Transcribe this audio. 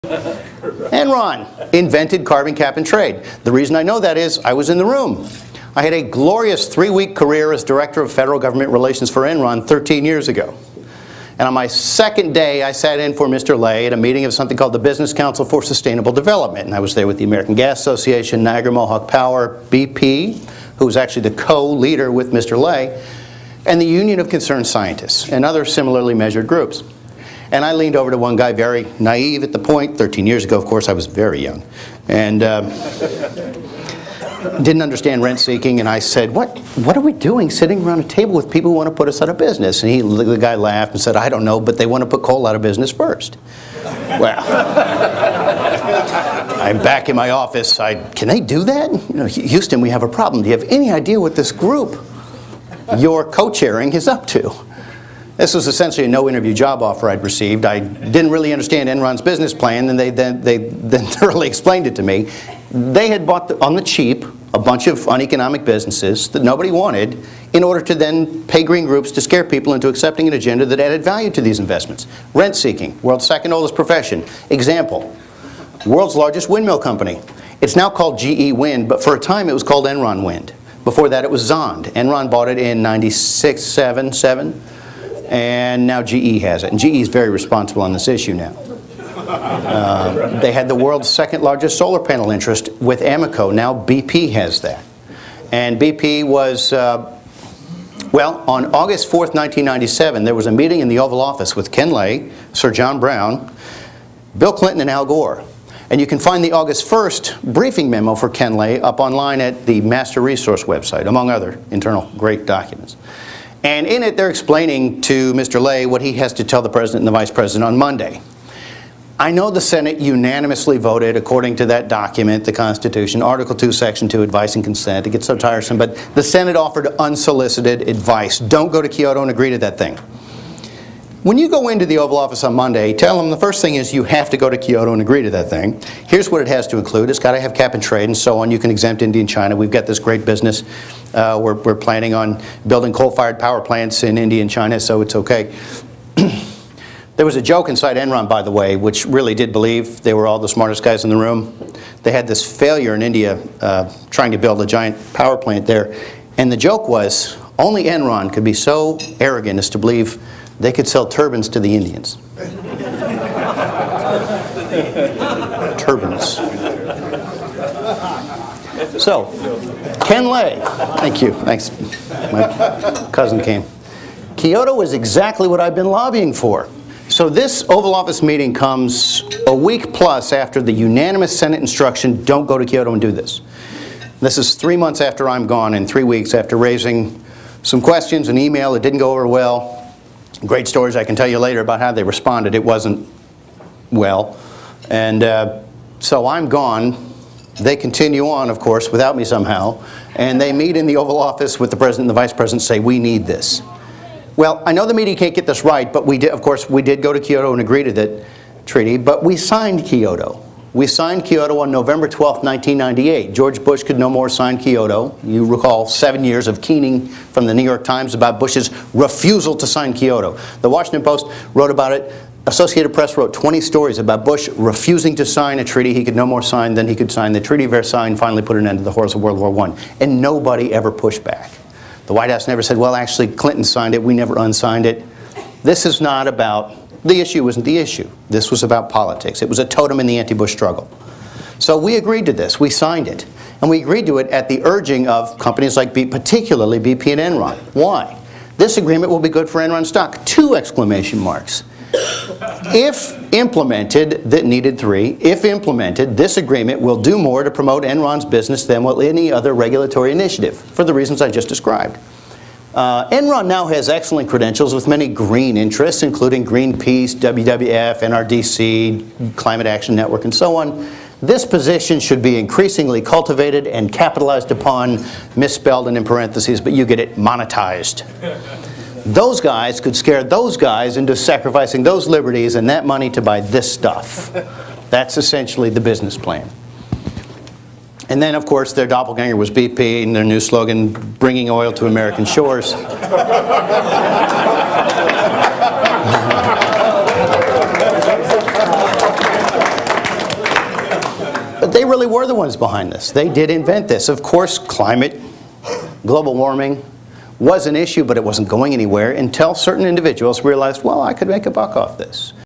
Enron invented carbon cap and trade. The reason I know that is I was in the room. I had a glorious 3-week career as Director of Federal Government Relations for Enron 13 years ago. And on my second day, I sat in for Mr. Lay at a meeting of something called the Business Council for Sustainable Development. And I was there with the American Gas Association, Niagara Mohawk Power, BP, who was actually the co-leader with Mr. Lay, and the Union of Concerned Scientists, and other similarly measured groups. And I leaned over to one guy, very naive at the point. 13 years ago, of course, I was very young. And didn't understand rent seeking, and I said, what are we doing sitting around a table with people who want to put us out of business? And the guy laughed and said, I don't know, but they want to put coal out of business first. Well, I'm back in my office. Can they do that? You know, Houston, we have a problem. Do you have any idea what this group you're co-chairing is up to? This was essentially a no-interview job offer I'd received. I didn't really understand Enron's business plan, and they then thoroughly explained it to me. They had bought, on the cheap, a bunch of uneconomic businesses that nobody wanted in order to then pay green groups to scare people into accepting an agenda that added value to these investments. Rent-seeking, world's second oldest profession. Example, world's largest windmill company. It's now called GE Wind, but for a time it was called Enron Wind. Before that it was Zond. Enron bought it in 96, 7, and now GE has it. And GE is very responsible on this issue now. They had the world's second largest solar panel interest with Amoco. Now BP has that. And BP was, well, on August 4th, 1997, there was a meeting in the Oval Office with Ken Lay, Sir John Brown, Bill Clinton, and Al Gore. And you can find the August 1st briefing memo for Ken Lay up online at the Master Resource website, among other internal great documents. And in it, they're explaining to Mr. Lay what he has to tell the President and the Vice President on Monday. I know the Senate unanimously voted, according to that document, the Constitution, Article 2, Section 2, advice and consent. It gets so tiresome, but the Senate offered unsolicited advice. Don't go to Kyoto and agree to that thing. When you go into the Oval Office on Monday, tell them the first thing is you have to go to Kyoto and agree to that thing. Here's what it has to include. It's got to have cap and trade and so on. You can exempt India and China. We've got this great business. We're planning on building coal-fired power plants in India and China, so it's okay. There was a joke inside Enron, by the way, which really did believe they were all the smartest guys in the room. They had this failure in India trying to build a giant power plant there. And the joke was only Enron could be so arrogant as to believe they could sell turbines to the Indians. Turbines. So, Ken Lay. Thank you. Thanks. My cousin came. Kyoto is exactly what I've been lobbying for. So this Oval Office meeting comes a week plus after the unanimous Senate instruction, don't go to Kyoto and do this. This is 3 months after I'm gone and 3 weeks after raising some questions, an email that didn't go over well. Great stories I can tell you later about how they responded. It wasn't well. And so I'm gone. They continue on, of course, without me somehow. And they meet in the Oval Office with the President and the Vice President and say, we need this. Well, I know the media can't get this right, but we did, of course, we did go to Kyoto and agree to that treaty, but we signed Kyoto. We signed Kyoto on November 12th, 1998. George Bush could no more sign Kyoto. You recall 7 years of keening from the New York Times about Bush's refusal to sign Kyoto. The Washington Post wrote about it. Associated Press wrote 20 stories about Bush refusing to sign a treaty he could no more sign than he could sign. The Treaty of Versailles finally put an end to the horrors of World War I. And nobody ever pushed back. The White House never said, well, actually, Clinton signed it. We never unsigned it. This is not about, the issue wasn't the issue. This was about politics. It was a totem in the anti-Bush struggle. So we agreed to this. We signed it. And we agreed to it at the urging of companies like particularly BP and Enron. Why? This agreement will be good for Enron stock. 2 exclamation marks. If implemented, that needed 3, if implemented, this agreement will do more to promote Enron's business than will any other regulatory initiative, for the reasons I just described. Enron now has excellent credentials with many green interests, including Greenpeace, WWF, NRDC, Climate Action Network, and so on. This position should be increasingly cultivated and capitalized upon, misspelled and in parentheses, but you get it, monetized. Those guys could scare those guys into sacrificing those liberties and that money to buy this stuff. That's essentially the business plan. And then, of course, their doppelganger was BP and their new slogan, bringing oil to American shores. really were the ones behind this. They did invent this. Of course, climate, global warming was an issue, but it wasn't going anywhere until certain individuals realized, well, I could make a buck off this.